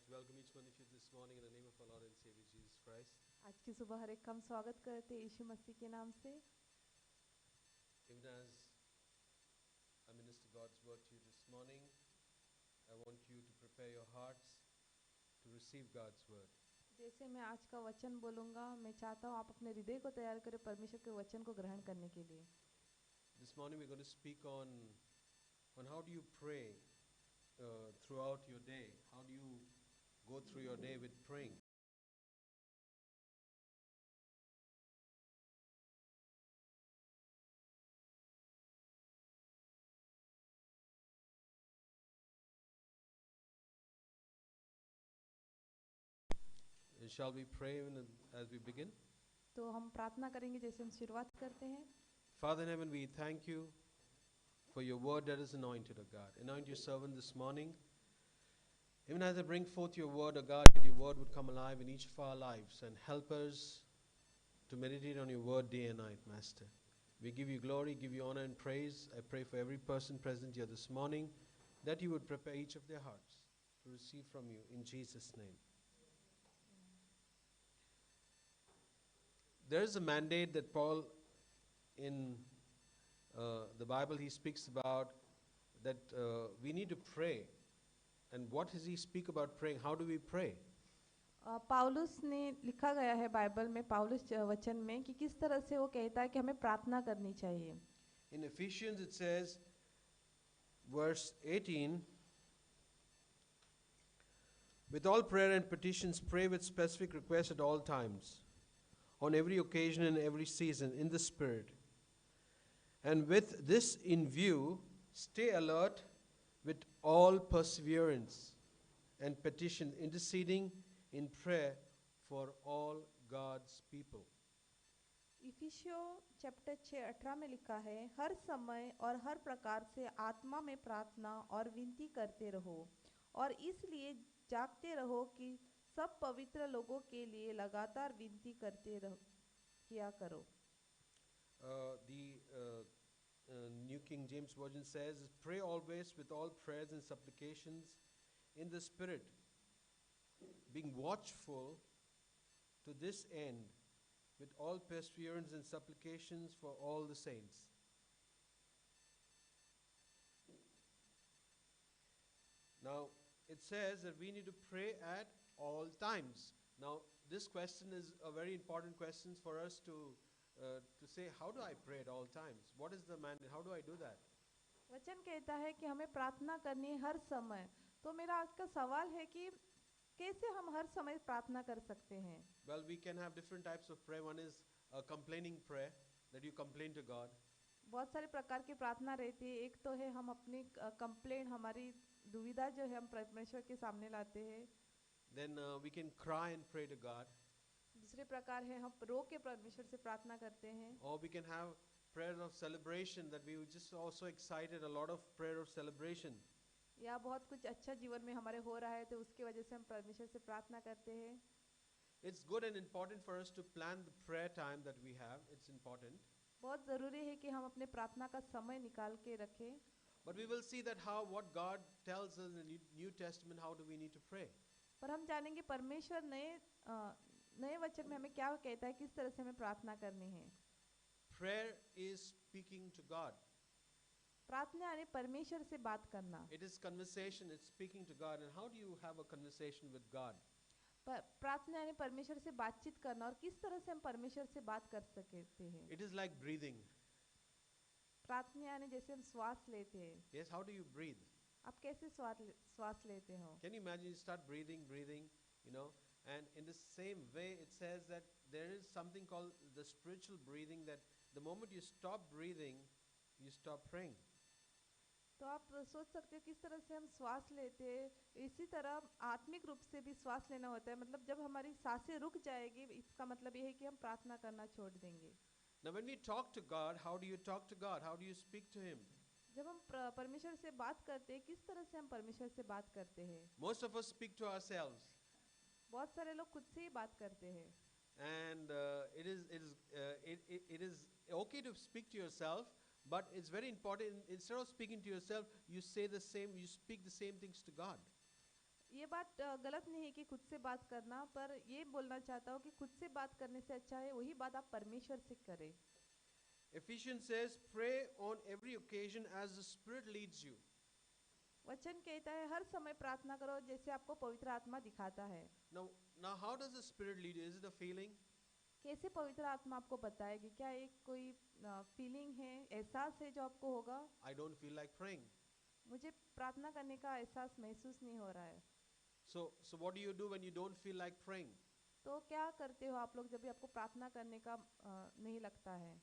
to welcome each one of you this morning in the name of our Lord and Savior Jesus Christ. आज की सुबह हर एक का हम स्वागत करते हैं यीशु मसीह के नाम से। Even as I minister God's word to you this morning, I want you to prepare your hearts to receive God's word. जैसे मैं आज का वचन बोलूँगा, मैं चाहता हूँ आप अपने हृदय को तैयार करें परमेश्वर के वचन को ग्रहण करने के लिए। This morning we're going to speak on how do you pray throughout your day. How do you go through your day with praying? Shall we pray even as we begin? तो हम प्रार्थना करेंगे जैसे हम शुरुआत करते हैं। Father in heaven, we thank you for your word that is anointed, O God. Anoint your servant this morning. Even as I bring forth your word, O God, that your word would come alive in each of our lives and help us to meditate on your word day and night, Master. We give you glory, give you honor and praise. I pray for every person present here this morning that you would prepare each of their hearts to receive from you in Jesus' name. There is a mandate that Paul in the Bible he speaks about that we need to pray. And what does he speak about praying? How do we pray? Paulus ने लिखा गया है Bible में, पाउलुस वचन में कि किस तरह से वो कहता है कि हमें प्रार्थना करनी चाहिए। In Ephesians it says, verse 18, with all prayer and petitions pray with specific requests at all times, on every occasion and every season, in the Spirit. And with this in view, stay alert with all perseverance and petition, interceding in prayer for all God's people. इफिसियो chapter 6:18 में लिखा है, हर समय और हर प्रकार से आत्मा में प्रार्थना और विनती करते रहो और इसलिए जागते रहो कि सब पवित्र लोगों के लिए लगातार विनती करते रहो किया करो। The New King James Version says, pray always with all prayers and supplications in the Spirit, being watchful to this end with all perseverance and supplications for all the saints. Now, it says that we need to pray at all times. Now, this question is a very important question for us to say, how do I pray at all times? What is the mandate? How do I do that? वचन कहता है कि हमें प्रार्थना करनी है हर समय। तो मेरा आज का सवाल है कि कैसे हम हर समय प्रार्थना कर सकते हैं? Well, we can have different types of prayer. One is a complaining prayer, that you complain to God. बहुत सारे प्रकार की प्रार्थना रहती है। एक तो है हम अपनी कंप्लेंट, हमारी दुविधा जो है हम परमेश्वर के सामने लाते हैं। Then we can cry and pray to God. दूसरे प्रकार है हम रो के परमेश्वर से प्रार्थना करते हैं। Or we can have prayer of celebration, that we were just also excited, a lot of prayer of celebration. या बहुत कुछ अच्छा जीवन में हमारे हो रहा है तो उसकी वजह से हम परमेश्वर से प्रार्थना करते हैं। It's good and important for us to plan the prayer time that we have. It's important. बहुत ज़रूरी है कि हम अपने प्रार्थना का समय निकाल के रखें। But we will see that what God tells us in the New Testament, how do we need to pray. पर हम जानेंगे परमेश्वर नए वचन में हमें क्या कहता है, किस तरह से हमें प्रार्थना करनी है। Prayer is speaking to God. प्रार्थना यानी परमेश्वर से बात करना। It is conversation, it's speaking to God. And how do you have a conversation with God? प्रार्थना यानी परमेश्वर से बातचीत करना, और किस तरह से हम परमेश्वर से बात कर सकते हैं। It is like breathing. प्रार्थना यानी जैसे हम श्वास लेते हैं। Yes, how do you breathe? आप कैसे श्वास लेते हो? Can you imagine you start breathing, and in the same way it says that there is something called the spiritual breathing, that the moment you stop breathing, you stop praying. तो आप सोच सकते हो किस तरह से हम श्वास लेते हैं। इसी तरह आत्मिक रूप से भी श्वास लेना होता है। मतलब जब हमारी सांसें रुक जाएगी, इसका मतलब ये है कि हम प्रार्थना करना छोड़ देंगे। Now when we talk to God, how do you talk to God? How do you speak to Him? जब हम परमेश्वर से बात करते हैं, किस तरह से हम परमेश्वर से बात करते हैं? Most of us speak to ourselves. बहुत सारे लोग खुद से ही बात करते हैं। And it is okay to speak to yourself, but it's very important, instead of speaking to yourself, you speak the same things to God. ये बात गलत नहीं है कि खुद से बात करना, पर ये बोलना चाहता हूँ कि खुद से बात करने से अच्छा है वही बात आप परमेश्वर से करें। Ephesians says, pray on every occasion as the Spirit leads you. वचन कहता है हर समय प्रार्थना करो जैसे आपको पवित्र आत्मा दिखाता है। Now, now, how does the Spirit lead you? Is it a feeling? कैसे पवित्र आत्मा आपको बताएगी? क्या एक कोई फीलिंग है, एहसास है जो आपको होगा? I don't feel like praying. मुझे प्रार्थना करने का एहसास महसूस नहीं हो रहा है। So what do you do when you don't feel like praying? तो क्या करते हो आप लोग जब भी आपको प्रार्थना करने का नहीं लगता है?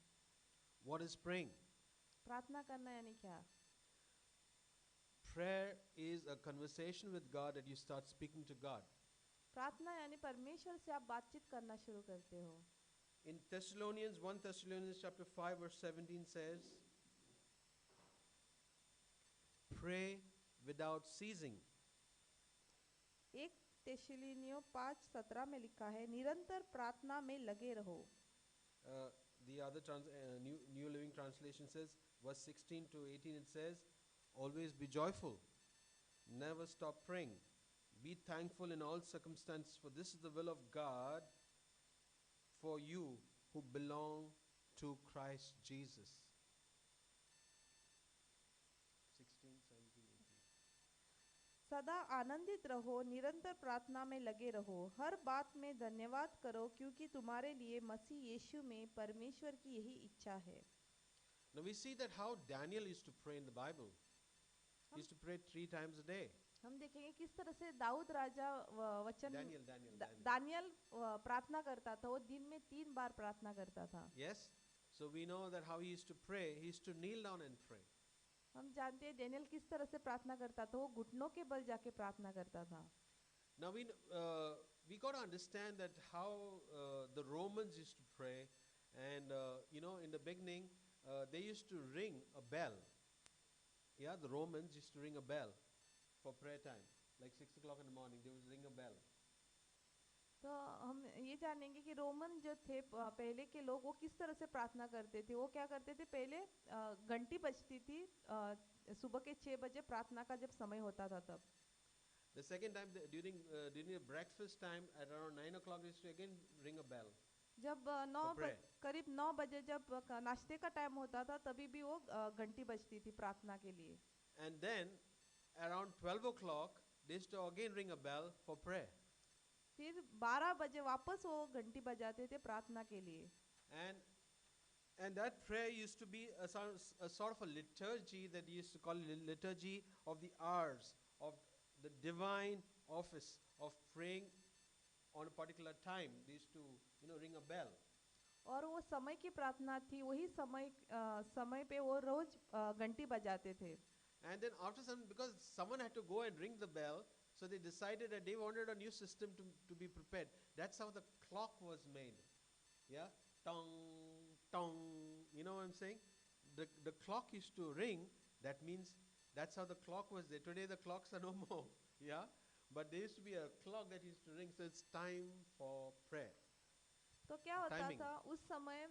What is praying? प्रार्थना करना यानी क्या? Prayer is a conversation with God that you start speaking to God. प्रार्थना यानी परमेश्वर से आप बातचीत करना शुरू करते हो। In Thessalonians, 1 Thessalonians chapter 5 verse 17 says, pray without ceasing. एक तेसलोनियों 5:17 में लिखा है, निरंतर प्रार्थना में लगे रहो। The other New Living Translation says, verse 16 to 18, it says, always be joyful, never stop praying, be thankful in all circumstances, for this is the will of God for you who belong to Christ Jesus. 16, 17, 18. सदा आनंदित रहो, निरंतर प्रार्थना में लगे रहो, हर बात में धन्यवाद करो, क्योंकि तुम्हारे लिए मसीह यीशु में परमेश्वर की यही इच्छा है। Now we see that how Daniel used to pray in the Bible. He used to pray 3 times a day. हम देखेंगे किस तरह से दाऊद राजा वचन Daniel. दानियल प्रार्थना करता था। वो दिन में 3 बार प्रार्थना करता था। Yes? So we know that how he used to pray. He used to kneel down and pray. हम जानते हैं डेनियल किस तरह से प्रार्थना करता था। वो घुटनों के बल जाके प्रार्थना करता था। Now we got to understand that how the Romans used to pray, and in the beginning they used to ring a bell. Yeah, the Romans used to ring a bell for prayer time, like 6 o'clock in the morning. They would ring a bell. तो हम ये जानेंगे कि Roman जो थे पहले के लोग वो किस तरह से प्रार्थना करते थे। वो क्या करते थे, पहले घंटी बजती थी सुबह के 6 बजे प्रार्थना का जब समय होता था तब। The second time during the breakfast time at around 9 o'clock they used to again ring a bell. जब करीब 9 बजे जब नाश्ते का टाइम होता था तभी भी वो घंटी बजती थी प्रार्थना के लिए। And then around 12 o'clock they used to again ring a bell for prayer. फिर 12 बजे वापस वो घंटी बजाते थे प्रार्थना के लिए। And that prayer used to be a sort of a liturgy that used to call it liturgy of the hours of the divine office of praying on a particular time. They used to ring a bell. और वो समय की प्रार्थना थी, वही समय पे वो रोज घंटी बजाते थे। And then after some, because someone had to go and ring the bell, so they decided that they wanted a new system to be prepared. That's how the clock was made. Yeah, tong, tong. You know what I'm saying? The clock used to ring. That means that's how the clock was there. Today the clocks are no more. Yeah, but there used to be a clock that used to ring. So it's time for prayer. तो क्या होता था उस समय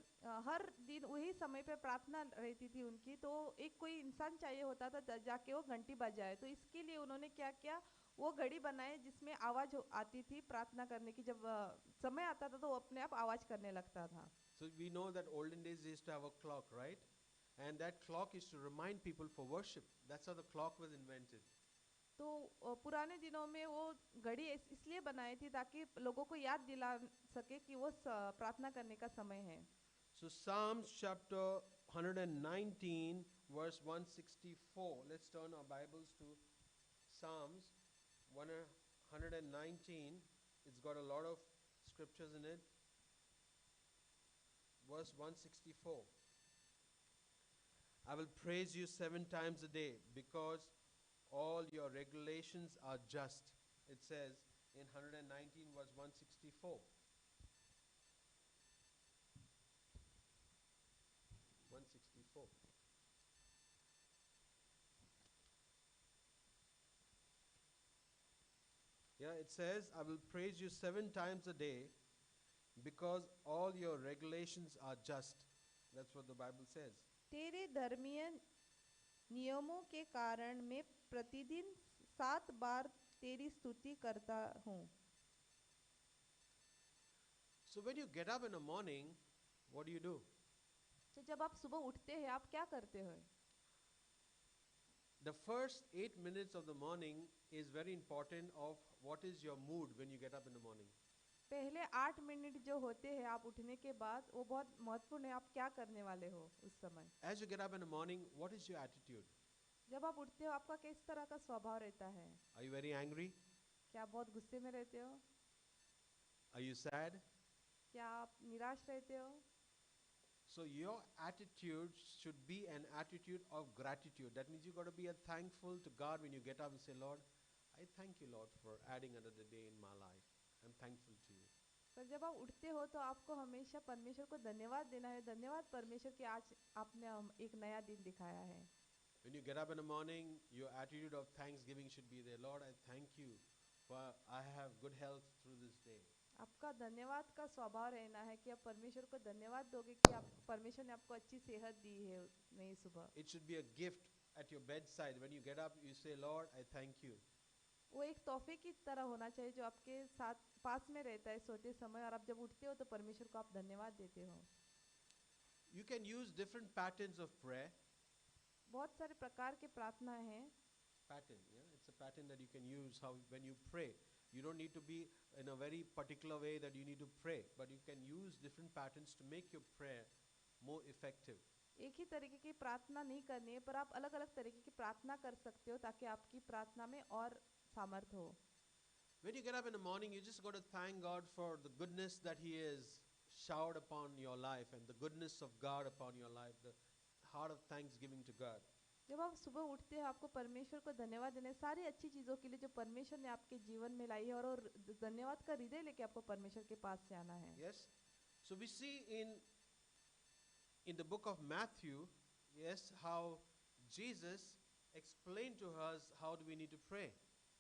हर दिन वही समय पे प्रार्थना रहती थी उनकी। तो एक कोई इंसान चाहिए होता था जाके वो घंटी बजाए। तो इसके लिए उन्होंने क्या किया, वो घड़ी बनाए जिसमें आवाज आती थी प्रार्थना करने की। जब समय आता था तो वो अपने आप आवाज करने लगता था। So we know that olden days they used to have a clock, right? And that clock used to remind people for worship. That's how the clock was invented. तो पुराने दिनों में वो घड़ी इसलिए बनाई थी ताकि लोगों को याद दिला सके कि वो प्रार्थना करने का समय है। So Psalms chapter 119 verse 164. Let's turn our Bibles to Psalms 119. It's got a lot of scriptures in it. Verse 164. I will praise you 7 times a day because all your regulations are just. It says in 119 verse 164. 164. Yeah, it says, I will praise you 7 times a day because all your regulations are just. That's what the Bible says. तेरे धर्मीय नियमों के कारण मैं प्रतिदिन 7 बार तेरी स्तुति करता हूँ। So when you get up in the morning, what do? तो जब आप सुबह उठते हैं आप क्या करते हो? The first 8 minutes of the morning is very important of what is your mood when you get up in the morning. पहले 8 मिनट जो होते हैं आप उठने के बाद वो बहुत महत्वपूर्ण है। आप क्या करने वाले हो उस समय? As you get up in the morning, what is your attitude? जब आप उठते हो आपका किस तरह का स्वभाव रहता है? Are you very angry? क्या आप बहुत गुस्से में रहते हो? Are you sad? क्या आप निराश रहते हो? So your attitude should be an attitude of gratitude. That means you got to be thankful to God when you get up and say, Lord, I thank you, Lord, for adding another day in my life. I'm thankful to you. पर जब आप उठते हो तो आपको हमेशा परमेश्वर को धन्यवाद देना है। धन्यवाद परमेश्वर कि आज आपने एक नया दिन दिखाया है। When you get up in the morning, your attitude of thanksgiving should be there. Lord, I thank you for I have good health through this day. आपका धन्यवाद का स्वभाव रहना है कि आप परमेश्वर को धन्यवाद दोगे कि आप परमेश्वर ने आपको अच्छी सेहत दी है नई सुबह। It should be a gift at your bedside. When you get up, you say, Lord, I thank you. वो एक तोहफे की तरह होना चाहिए जो आपके साथ पास में रहता है सोते समय, और आप जब उठते हो तो परमेश्वर को आप धन्यवाद देते हो। You can use different patterns of prayer. बहुत सारे प्रकार के प्रार्थना हैं। Pattern, yeah, it's a pattern that you can use how when you pray. You don't need to be in a very particular way that you need to pray, but you can use different patterns to make your prayer more effective. एक ही तरीके की प्रार्थना नहीं करनी है, पर आप अलग अलग तरीके की प्रार्थना कर सकते हो ताकि आपकी प्रार्थना में और सामर्थ हो। When you get up in the morning, you just got to thank God for the goodness that He has showered upon your life and the goodness of God upon your life, the heart of thanksgiving to God. जब आप सुबह उठते हैं आपको परमेश्वर को धन्यवाद देना है सारी अच्छी चीज़ों के लिए जो परमेश्वर ने आपके जीवन में लाई है, और धन्यवाद का हृदय लेके आपको परमेश्वर के पास से आना है। Yes? So we see in the book of Matthew, yes, how Jesus explained to us how do we need to pray.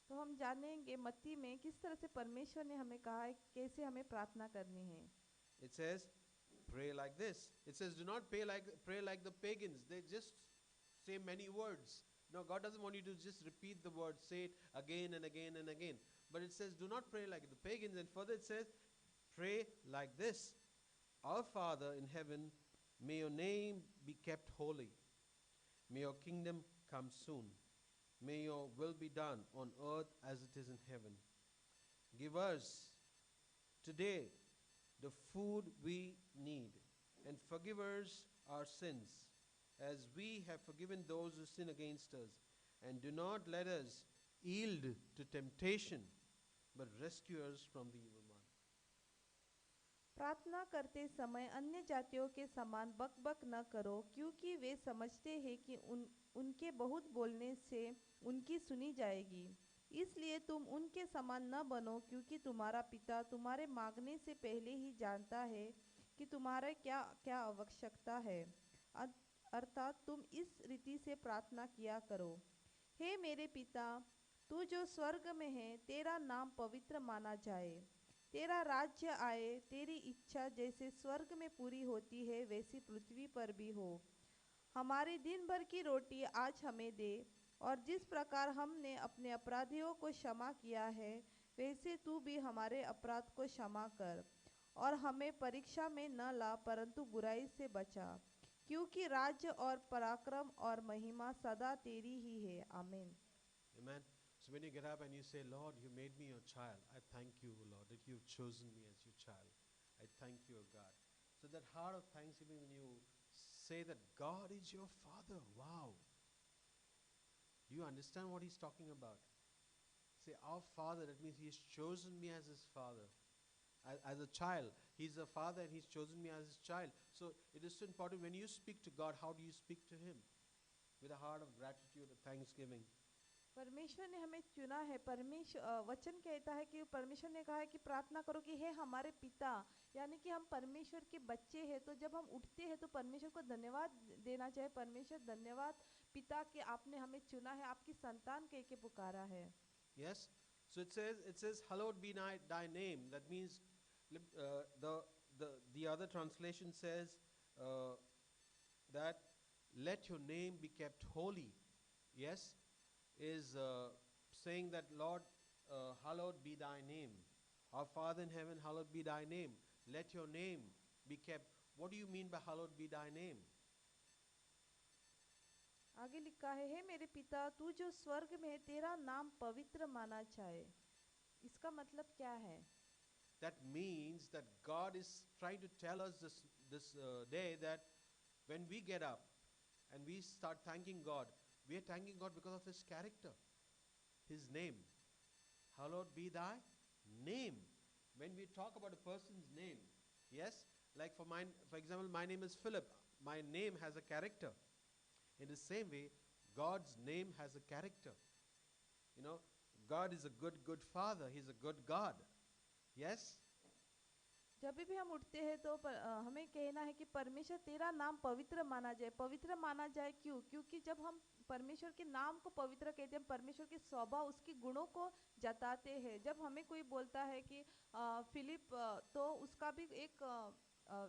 तो हम जानेंगे मत्ती में किस तरह से परमेश्वर ने हमें कहा है कैसे हमें प्रार्थना करनी है। It says, pray like this. It says, do not pray like the pagans. They just say many words. No, God doesn't want you to just repeat the word, say it again and again and again. But it says, do not pray like the pagans. And further it says, pray like this. Our Father in heaven, may your name be kept holy. May your kingdom come soon. May your will be done on earth as it is in heaven. Give us today the food we need, and forgive us our sins, as we have forgiven those who sin against us. And do not let us yield to temptation, but rescue us from the evil one. प्रार्थना करते समय अन्य जातियों के समान बकबक न करो, क्योंकि वे समझते हैं कि उनके बहुत बोलने से उनकी सुनी जाएगी। इसलिए तुम उनके समान न बनो, क्योंकि तुम्हारा पिता तुम्हारे मांगने से पहले ही जानता है कि तुम्हारे क्या क्या आवश्यकता है। अर्थात तुम इस रीति से प्रार्थना किया करो, हे मेरे पिता, तू जो स्वर्ग में है, तेरा नाम पवित्र माना जाए, तेरा राज्य आए, तेरी इच्छा जैसे स्वर्ग में पूरी होती है वैसी पृथ्वी पर भी हो। हमारे दिन भर की रोटी आज हमें दे, और जिस प्रकार हमने अपने अपराधियों को क्षमा किया है वैसे तू भी हमारे अपराध को क्षमा कर, और हमें परीक्षा में न ला परंतु बुराई से बचा, क्योंकि राज्य और पराक्रम और महिमा सदा तेरी ही है। आमीन। Amen. So when you get up and you say, Lord, you made me your child, I thank you, Lord, that you've chosen me as your child. I thank you, God. So that heart of thanksgiving, when you say that God is your Father, wow. Do you understand what he's talking about? Say, our Father, that means he's chosen me as his Father. As a child, he's a Father and he's chosen me as his child. So it is so important when you speak to God, how do you speak to him? With a heart of gratitude, of thanksgiving. परमेश्वर ने हमें चुना है। वचन कहता है कि परमेश्वर ने कहा है कि प्रार्थना करो कि हे हमारे पिता, यानी कि हम परमेश्वर के बच्चे हैं। तो जब हम उठते हैं तो परमेश्वर को धन्यवाद देना चाहिए। परमेश्वर धन्यवाद पिता कि आपने हमें चुना है, आपकी संतान कह के पुकारा है। Yes. So it says hallowed be thy name. That means the other translation says that let your name be kept holy. Yes, is saying that, Lord, hallowed be thy name. Our Father in heaven, hallowed be thy name. Let your name be kept. What do you mean by hallowed be thy name? आगे लिखा है, हे मेरे पिता तू जो स्वर्ग में है, तेरा नाम पवित्र माना जाए। इसका मतलब क्या है? That means that God is trying to tell us this day that when we get up and we start thanking God, we are thanking God because of His character, His name. Hallowed be thy name. When we talk about a person's name, yes, like for example, my name is Philip. My name has a character. In the same way, God's name has a character. You know, God is a good Father. He's a good God. Yes? जब भी हम उठते हैं तो हमें कहना है कि परमेश्वर तेरा नाम पवित्र माना जाए। पवित्र माना जाए क्यों? क्योंकि जब हम परमेश्वर के नाम को पवित्र कहते हैं, परमेश्वर के स्वभाव, उसके गुणों को जताते हैं। जब हमें कोई बोलता है कि फिलिप, तो उसका भी एक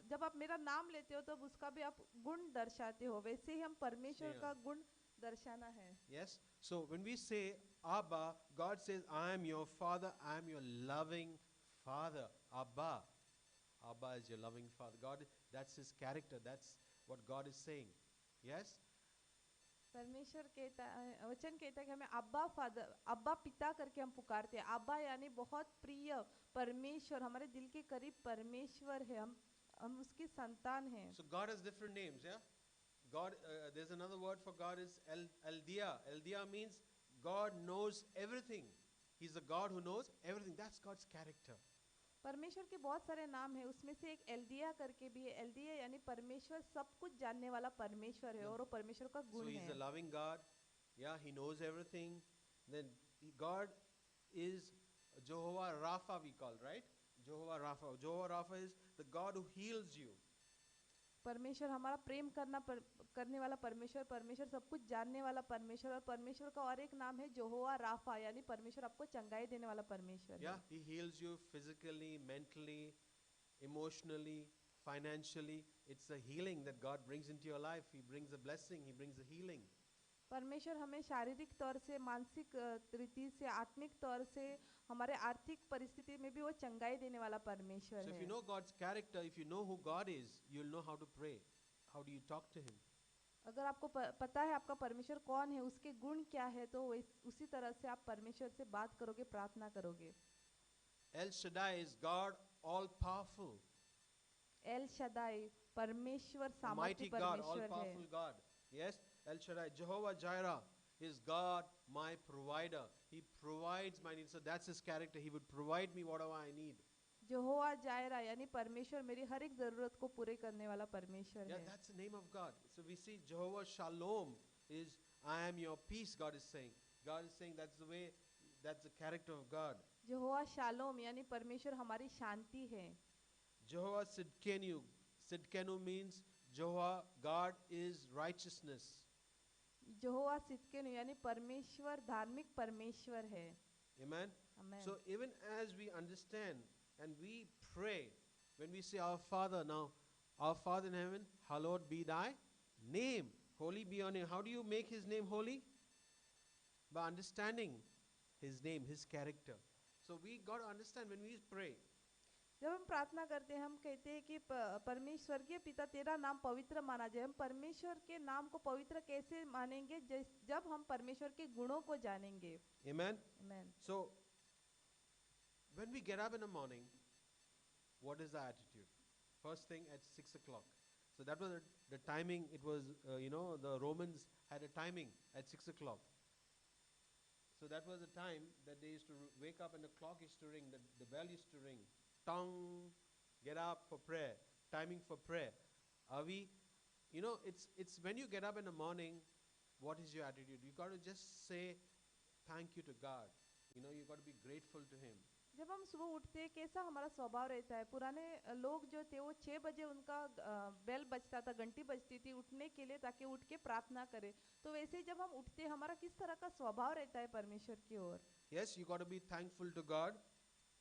जब आप मेरा नाम लेते हो तब उसका भी आप गुण दर्शाते हो। वैसे ही हम परमेश्वर Sneha. का गुण दर्शाना है। Yes? So when we say Abba, God says, I am your Father, I am your loving Father. Abba. Abba is your loving Father. God, that's His character. That's what God is saying. Yes? परमेश्वर कहता है, वचन कहता है कि हमें अब्बा father, अब्बा पिता करके हम पुकारते हैं। अब्बा यानी बहुत प्रिय परमेश्वर, हमारे दिल के करीब परमेश्वर है। हम उसकी संतान हैं। So God has different names, yeah? God, there's another word for God is Eldia. Eldia means God knows everything. He's a God who knows everything. That's God's character. परमेश्वर के बहुत सारे नाम हैं, उसमें से एक एल्दिया करके भी है। एल्दिया यानी परमेश्वर सब कुछ जानने वाला परमेश्वर है, और वो परमेश्वर का So गुण He's है। a loving God. Yeah, He knows everything. Then God is Jehovah Rapha, we call, right? Jehovah Rapha. Jehovah Rapha is the God who heals you. परमेश्वर हमारा प्रेम करने वाला परमेश्वर, परमेश्वर सब कुछ जानने वाला परमेश्वर, और परमेश्वर का और एक नाम है यहोवा राफा, यानी परमेश्वर आपको चंगाई देने वाला परमेश्वर Yeah, है। He heals you physically, mentally, emotionally, financially. It's a healing that God brings into your life. He brings a blessing, He brings a healing. परमेश्वर हमें शारीरिक तौर से, मानसिक रीति से, आत्मिक तौर से, हमारे आर्थिक परिस्थिति में भी वो चंगाई देने वाला परमेश्वर So if है। you know God's character, if you know who God is, you'll know how to pray. How do you talk to Him? अगर आपको पता है आपका परमेश्वर कौन है, उसके गुण क्या है, तो उसी तरह से आप परमेश्वर से बात करोगे, प्रार्थना करोगे। El Shaddai is God all powerful. L Shaddai परमेश्वर A mighty सामर्थ्य God, all परमेश्वर है। powerful God. Yes, El Shaddai. Jehovah Jireh is God, my provider. He provides my needs. So that's His character. He would provide me whatever I need. यहोवा जायरा यानी परमेश्वर मेरी हर एक जरूरत को पूरे करने वाला परमेश्वर Yeah, है। that's the name of God. So we see Jehovah Shalom is I am your peace, God is saying. God is saying that's the way, that's the character of God. Jehovah shalom यानी परमेश्वर हमारी शांति है। Jehovah Sidkenu. Sidkenu means Jehovah, God is righteousness. यहोवा सिदकेनु यानी परमेश्वर धार्मिक परमेश्वर है। Amen. Amen. So even as we understand and we pray, when we say our Father now, our Father in heaven, hallowed be thy name. Holy be your name. How do you make His name holy? By understanding His name, His character. So we got to understand when we pray. जब हम प्रार्थना करते हैं, हम कहते हैं कि परमेश्वर के पिता तेरा नाम पवित्र माना जाए। हम परमेश्वर के नाम को पवित्र कैसे मानेंगे? जब हम परमेश्वर के गुणों को जानेंगे। Amen. Amen. So when we get up in the morning, what is the attitude? First thing at 6 o'clock. So that was the timing. It was, the Romans had a timing at 6 o'clock. So that was the time that they used to wake up and the clock used to ring, the bell used to ring. Tong, get up for prayer, timing for prayer. Are we, it's when you get up in the morning, what is your attitude? You got to just say thank you to God. You got to be grateful to Him. जब हम सुबह उठते हैं, कैसा हमारा स्वभाव रहता है? पुराने लोग जो थे वो 6 बजे उनका बेल बजता था, घंटी बजती थी उठने के लिए, ताकि उठ के प्रार्थना करें। तो वैसे ही जब हम उठते हैं, हमारा किस तरह का स्वभाव रहता है परमेश्वर की ओर? Yes, you got to be thankful to God.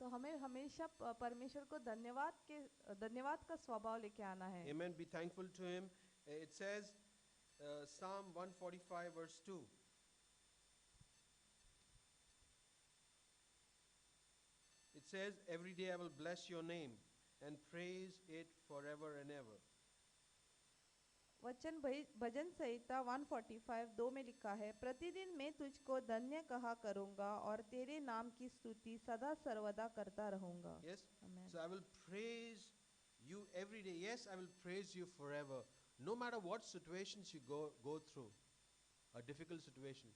तो हमें हमेशा परमेश्वर को धन्यवाद का स्वभाव लेके आना है। Amen. Be thankful to Him. It says, Psalm 145 verse 2. says, every day I will bless your name and praise it forever and ever. भजन संहिता 145 2 में लिखा है, प्रतिदिन मैं तुझको धन्य कहा करूंगा और तेरे नाम की स्तुति सदा सर्वदा करता रहूंगा. Yes? Amen. So I will praise you every day. Yes, I will praise you forever. No matter what situations you go through, a difficult situation,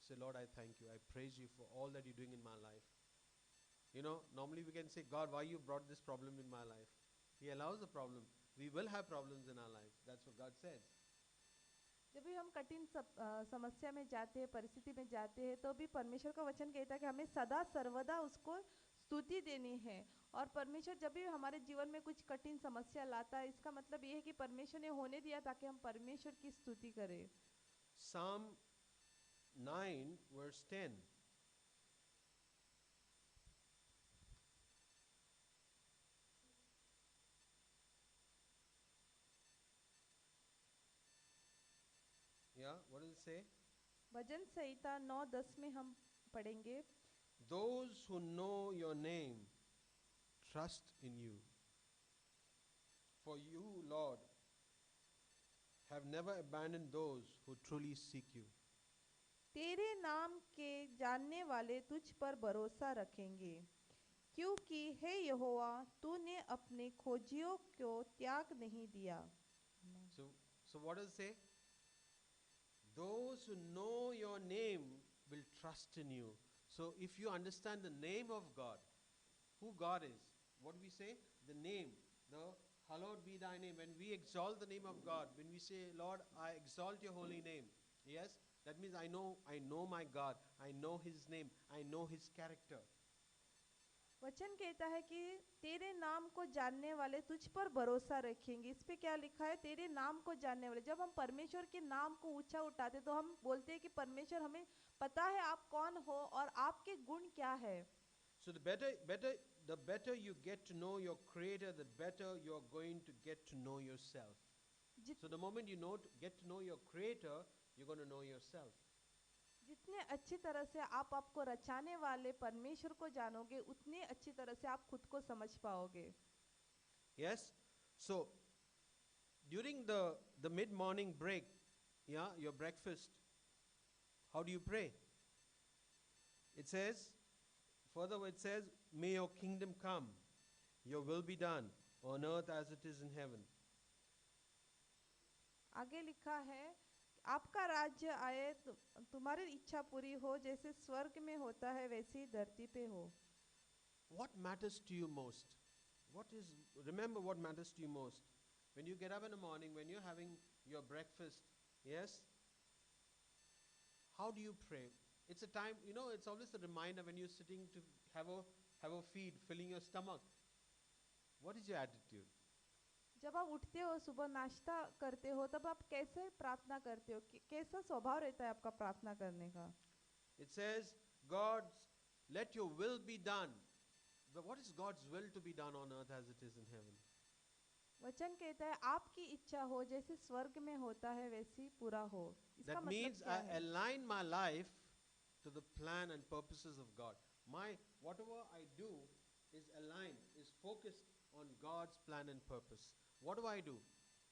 say, Lord, I thank you. I praise you for all that you're doing in my life. You know, normally we can say, God, why you brought this problem in my life? He allows the problem. We will have problems in our life. That's what God says. जब भी हम कठिन समस्या में जाते हैं, परिस्थिति में जाते हैं, तो भी परमेश्वर का वचन कहता है कि हमें सदा सर्वदा उसको स्तुति देनी है. और परमेश्वर जब भी हमारे जीवन में कुछ कठिन समस्या लाता है, इसका मतलब ये है कि परमेश्वर ने होने दिया ताकि हम परमेश्वर की स्तुति करें. Psalm 9 verse 10. Yeah, what does it say? भजन संहिता 9:10 में हम पढ़ेंगे, Those who know your name trust in you. For you, Lord, have never abandoned those who truly seek you. तेरे नाम के जानने वाले तुझ पर भरोसा रखेंगे, क्योंकि हे यहोवा तूने अपने खोजियों को त्याग नहीं दिया. So what does it say? Those who know your name will trust in you. So if you understand the name of God, who God is, what do we say? The name, the hallowed be thy name. When we exalt the name of God, when we say, Lord, I exalt your holy name, yes, that means I know my God, I know his name, I know his character. वचन कहता है कि तेरे नाम को जानने वाले तुझ पर भरोसा रखेंगे. इस पे क्या लिखा है? तेरे नाम को जानने वाले. जब हम परमेश्वर के नाम को ऊंचा उठाते तो हम बोलते हैं कि परमेश्वर, हमें पता है आप कौन हो और आपके गुण क्या है. So the better you get to know your Creator, the better you're going to get to know yourself. So the moment you get to know your Creator, you're going to know yourself. जितने अच्छी तरह से आप आपको रचाने वाले परमेश्वर को जानोगे, उतने अच्छी तरह से आप खुद को समझ पाओगे. Yes? So during the mid-morning break, yeah, your breakfast, how do you pray? It says, further it says, may your kingdom come, your will be done on earth as it is in heaven. आगे लिखा है, आपका राज्य आए, तुम्हारी इच्छा पूरी हो, जैसे स्वर्ग में होता है वैसे ही धरती पे हो. What matters to you most? Remember what matters to you most. When you get up in the morning, when you're having your breakfast, yes? How do you pray? It's a time, it's always a reminder when you're sitting to have a feed, filling your stomach. What is your attitude? जब आप उठते हो, सुबह नाश्ता करते हो, तब आप कैसे प्रार्थना करते हो? कैसा स्वभाव रहता है आपका प्रार्थना करने का? It says, God, let your will be done. But what is God's will to be done on earth as it is in heaven? वचन कहता है आपकी इच्छा हो, जैसे स्वर्ग में होता है वैसे ही पूरा हो. इसका That मतलब means क्या I है? align my life to the plan and purposes of God. Whatever I do is aligned, is focused on God's plan and purpose. What do I do?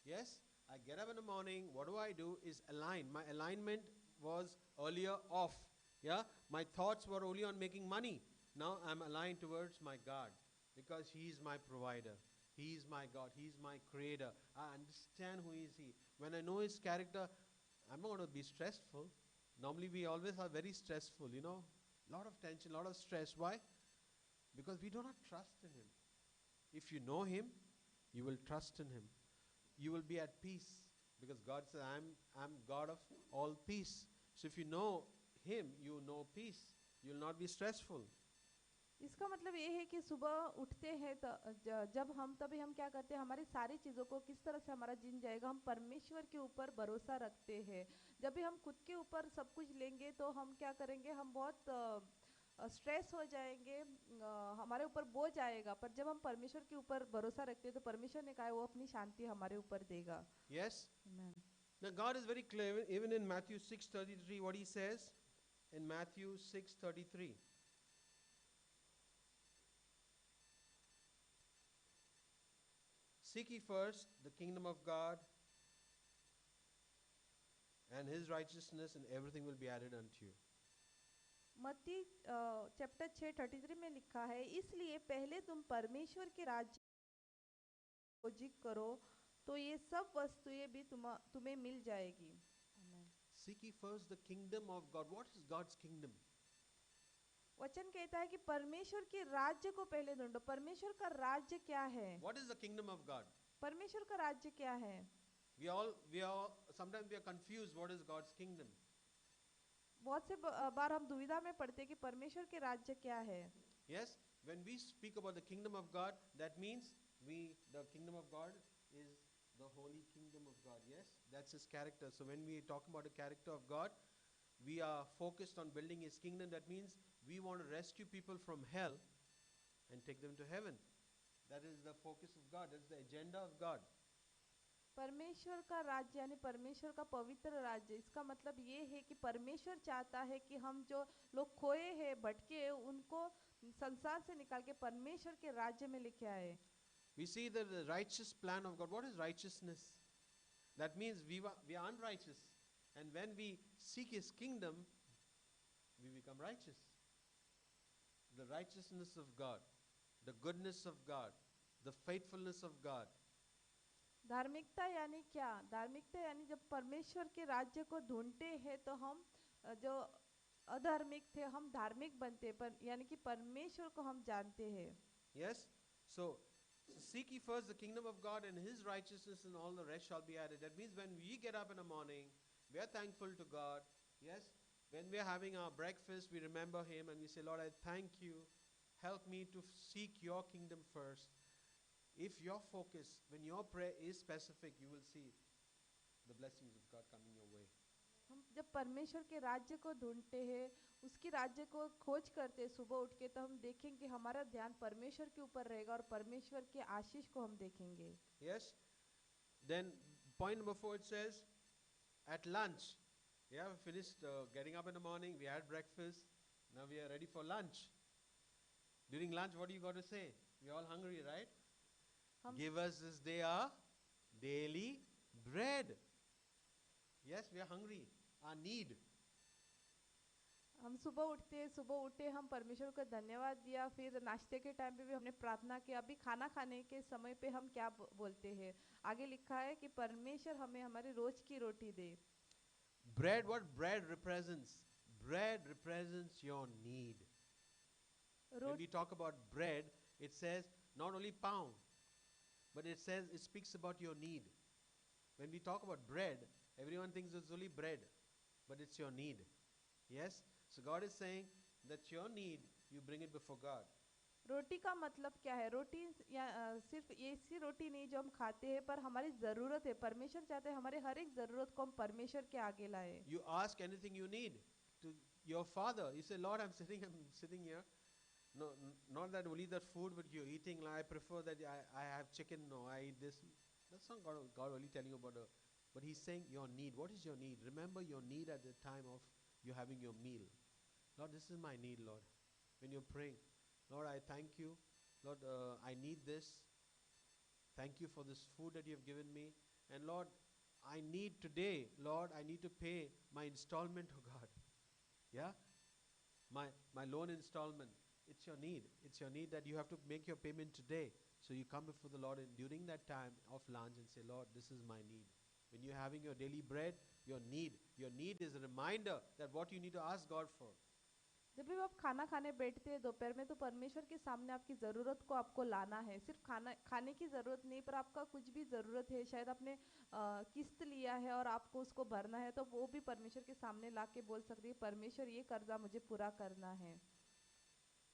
Yes, I get up in the morning. What do I do is align. My alignment was earlier off. Yeah, my thoughts were only on making money. Now I'm aligned towards my God because He is my provider. He is my God. He is my creator. I understand who is He. When I know His character, I'm not going to be stressful. Normally we always are very stressful, lot of tension, lot of stress. Why? Because we do not trust in Him. If you know Him, you will trust in Him. You will be at peace because God says, I'm God of all peace. So if you know Him, you know peace. You will not be stressful. इसका मतलब ये है कि सुबह उठते हैं तभी हम क्या करते हैं, हमारी सारी चीज़ों को किस तरह से हमारा दिन जाएगा, हम परमेश्वर के ऊपर भरोसा रखते हैं. जब भी हम खुद के ऊपर सब कुछ लेंगे तो हम क्या करेंगे, हम बहुत स्ट्रेस हो जाएंगे, हमारे ऊपर बोझ आएगा. पर जब हम परमेश्वर के ऊपर भरोसा रखते हैं तो परमेश्वर ने कहा है वो अपनी शांति हमारे ऊपर देगा. Yes? Amen. Now God is very clear, even in Matthew 6:33, what He says in Matthew 6:33. Seek ye first the kingdom of God and his righteousness, and everything will be added unto you. मत्ती chapter 6:33 में लिखा है, इसलिए पहले तुम परमेश्वर के राज्य को खोजिक करो तो ये सब वस्तुएं भी तुम्हें मिल जाएगी। Amen. Seek ye first the kingdom of God. What is God's kingdom? वचन कहता है कि परमेश्वर के राज्य को पहले ढूंढो। परमेश्वर का राज्य क्या है? What is the kingdom of God? परमेश्वर का राज्य क्या है? Sometimes we are confused. What is God's kingdom? बहुत से बार हम दुविधा में पड़ते हैं कि परमेश्वर के राज्य क्या है। Yes, when we speak about the kingdom of God, that means the kingdom of God is the holy kingdom of God. Yes, that's his character. So when we talk about the character of God, we are focused on building his kingdom. That means we want to rescue people from hell and take them to heaven. That is the focus of God. That's the agenda of God. परमेश्वर का राज्य यानी परमेश्वर का पवित्र राज्य, इसका मतलब ये है कि परमेश्वर चाहता है कि हम जो लोग खोए हैं, भटके हैं, उनको संसार से निकाल के परमेश्वर के राज्य में लेके आए। We see the righteous plan of God. What is righteousness? That means we are unrighteous. And when we seek his kingdom, we become righteous. The righteousness of God, the goodness of God, the faithfulness of God. धार्मिकता यानी क्या? धार्मिकता यानी जब परमेश्वर के राज्य को ढूंढते हैं तो हम जो अधार्मिक थे हम धार्मिक बनते हैं, पर यानी कि परमेश्वर को हम जानते हैं। Yes? So seek ye first the kingdom of God and his righteousness, and all the rest shall be added. That means when we get up in the morning, we are thankful to God. Yes? When we are having our breakfast, we remember him and we say, Lord, I thank you. Help me to seek your kingdom first. If your focus, when your prayer is specific, you will see the blessings of God coming your way. हम जब परमेश्वर के राज्य को ढूंढते हैं, उसकी राज्य को खोज करते हैं सुबह उठ के, तो हम देखेंगे कि हमारा ध्यान परमेश्वर के ऊपर रहेगा और परमेश्वर के आशीष को हम देखेंगे। Yes? Then point number 4, it says, at lunch, we have finished getting up in the morning, we had breakfast, now we are ready for lunch. During lunch, what do you got to say? We're all hungry, right? Give us this day our daily bread. Yes, we are hungry. Our need. हम सुबह उठे हम परमेश्वर को धन्यवाद दिया, फिर नाश्ते के टाइम पे भी हमने प्रार्थना की। अभी खाना खाने के समय पे हम क्या बोलते हैं? आगे लिखा है कि परमेश्वर हमें हमारी रोज की रोटी दे। Bread, what bread represents? Bread represents your need. When we talk about bread, it says not only pound, but it speaks about your need. When we talk about bread, everyone thinks it's only bread, but it's your need. Yes? So God is saying that your need, you bring it before God. रोटी का मतलब क्या है? रोटी या सिर्फ ऐसी रोटी नहीं जो हम खाते हैं, पर हमारी जरूरत है। परमेश्वर चाहते हैं हमारे हर एक जरूरत को हम परमेश्वर के आगे लाए। You ask anything you need to your Father. You say, Lord, I'm sitting here. No, not that only that food, but you're eating. I prefer that I have chicken. No, I eat this. That's not God only telling you about but He's saying your need. What is your need? Remember your need at the time of you having your meal. Lord, this is my need, Lord. When you're praying, Lord, I thank you. Lord, I need this. Thank you for this food that you have given me. And Lord, I need today, Lord, I need to pay my installment, oh God. Yeah? My loan installment. It's your need. It's your need that you have to make your payment today. So you come before the Lord and during that time of lunch and say, Lord, this is my need. When you're having your daily bread, your need is a reminder that what you need to ask God for. जब भी आप खाना खाने बैठते हैं दोपहर में, तो परमेश्वर के सामने आपकी ज़रूरत को आपको लाना है। सिर्फ खाने की ज़रूरत नहीं, पर आपका कुछ भी ज़रूरत है, शायद आपने किस्त लिया है और आपको उसको भरना है, तो वो भी परमेश्वर के सामने ला के बोल सकती है, परमेश्वर ये कर्जा मुझे पूरा करना है।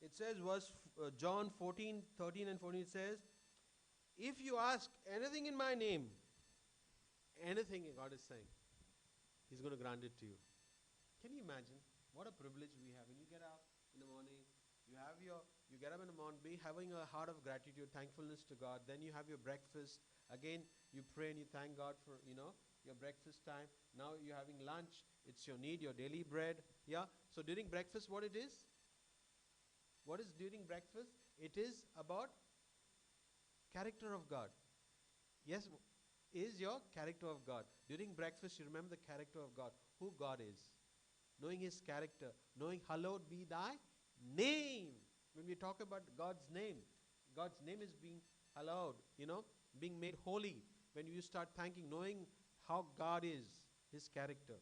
It says, John 14:13 and 14, it says, if you ask anything in my name, anything God is saying, He's going to grant it to you. Can you imagine? What a privilege we have. When you get up in the morning, you get up in the morning, having a heart of gratitude, thankfulness to God. Then you have your breakfast. Again, you pray and you thank God for, your breakfast time. Now you're having lunch. It's your need, your daily bread. Yeah. So during breakfast, what it is? What is during breakfast? It is about character of God. Yes, is your character of God. During breakfast, you remember the character of God, who God is. Knowing His character, knowing hallowed be thy name. When we talk about God's name is being hallowed, being made holy. When you start thanking, knowing how God is, His character.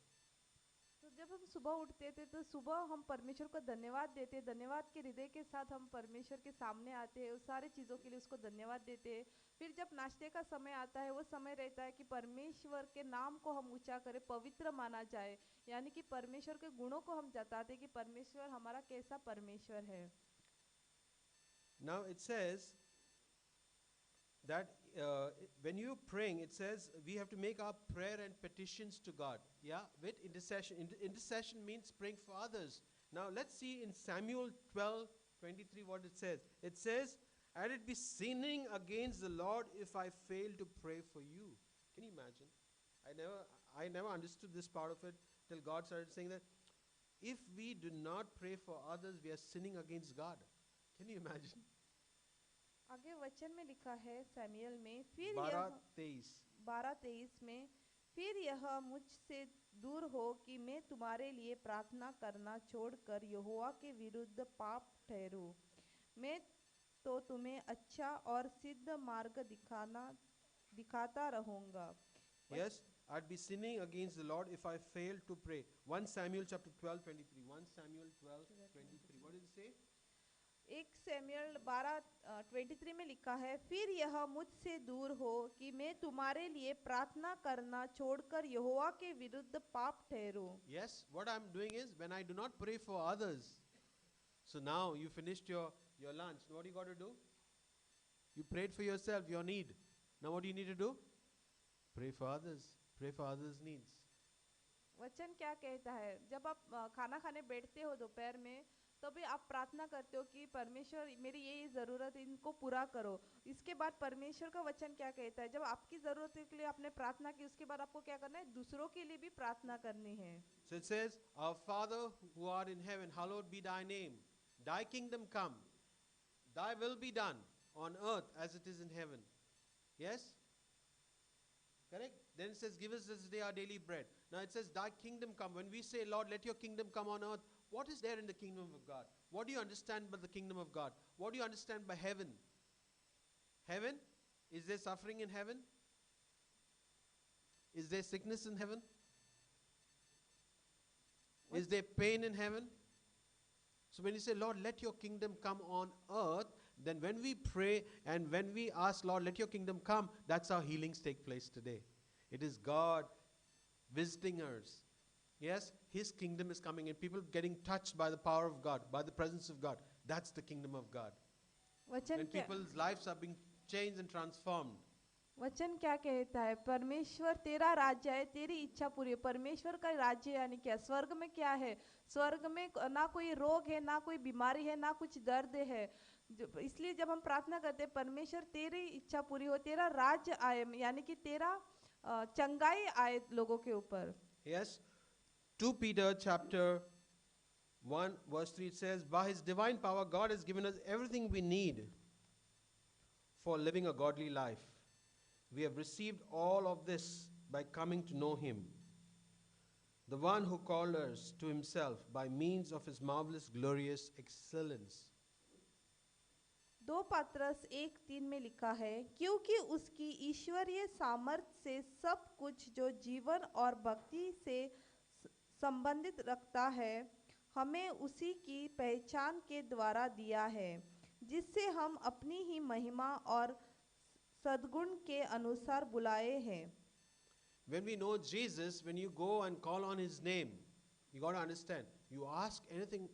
तो जब हम सुबह उठते थे तो सुबह हम परमेश्वर को धन्यवाद देते, धन्यवाद के हृदय के साथ हम परमेश्वर के सामने आते हैं, उस सारे चीज़ों के लिए उसको धन्यवाद देते हैं। फिर जब नाश्ते का समय आता है, वो समय रहता है कि परमेश्वर के नाम को हम ऊंचा करें, पवित्र माना जाए, यानी कि परमेश्वर के गुणों को हम जताते कि परमेश्वर हमारा कैसा परमेश्वर है। Now it says that when you're praying, it says we have to make our prayer and petitions to God. Yeah, with intercession. Intercession means praying for others. Now let's see in Samuel 12:23 what it says. It says, "And it be sinning against the Lord if I fail to pray for you." Can you imagine? I never understood this part of it till God started saying that if we do not pray for others, we are sinning against God. Can you imagine? आगे वचन में लिखा है Samuel में, फिर 12:23 में, फिर यह मुझसे दूर हो कि मैं तुम्हारे लिए प्रार्थना करना छोड़कर यहोवा के विरुद्ध पाप ठहरूं। मैं तो तुम्हें अच्छा और सिद्ध मार्ग दिखाता रहूंगा। Yes, I'd be sinning against the Lord if I fail to pray. 1 Samuel chapter 12:23. 1 Samuel 12:23. What did it say? 1 Samuel 12:23 में लिखा है, फिर यह मुझसे दूर हो कि मैं तुम्हारे लिए प्रार्थना करना छोड़कर यहोवा के विरुद्ध पाप ठहरूं। Yes, what I'm doing is when I do not pray for others. So now you finished your lunch. What do you got to do? You prayed for yourself, your need. Now what do you need to do? Pray for others. Pray for others' needs. वचन क्या कहता है, जब आप खाना खाने बैठते हो दोपहर में, तभी आप प्रार्थना करते हो कि परमेश्वर मेरी ये ज़रूरत है, इनको पूरा करो। इसके बाद परमेश्वर का वचन क्या कहता है, जब आपकी ज़रूरत के लिए आपने प्रार्थना की, उसके बाद आपको क्या करना है, दूसरों के लिए भी प्रार्थना करनी है। So it says, "Our Father who art in heaven, hallowed be thy name. Thy kingdom come. Thy will be done on earth as it is in heaven." Yes? Correct? Then it says, "Give us this day our daily bread." Now it says, "Thy kingdom come." When we say, "Lord, let your kingdom come on earth," what is there in the kingdom of God? What do you understand by the kingdom of God? What do you understand by heaven? Heaven? Is there suffering in heaven? Is there sickness in heaven? Is there pain in heaven? So when you say, "Lord, let your kingdom come on earth," then when we pray and when we ask, "Lord, let your kingdom come," that's how healings take place today. It is God visiting us. Yes, His kingdom is coming and people getting touched by the power of God, by the presence of God. That's the kingdom of God. When people's lives are being changed and transformed. वचन क्या कहता है, परमेश्वर तेरा राज्य है, तेरी इच्छा पूरी है। परमेश्वर का राज्य यानी क्या, स्वर्ग में क्या है, स्वर्ग में ना कोई रोग है, ना कोई बीमारी है, ना कुछ दर्द है। इसलिए जब हम प्रार्थना करते हैं, परमेश्वर तेरी इच्छा पूरी हो, तेरा राज्य आए, यानी कि तेरा चंगाई आए लोगों के ऊपर। Yes, 2 Peter chapter 1 verse 3 it says, "By His divine power God has given us everything we need for living a godly life. We have received all of this by coming to know Him, the one who called us to Himself by means of His marvelous glorious excellence." 2 पत्रस 1:3 में लिखा है, क्योंकि उसकी ईश्वरीय सामर्थ्य से सब कुछ जो जीवन और भक्ति से संबंधित रखता है, हमें उसी की पहचान के द्वारा दिया है, जिससे हम अपनी ही महिमा और सद्गुण के अनुसार बुलाए हैं। When we know Jesus, when you go and call on His name, you got to understand, you ask anything,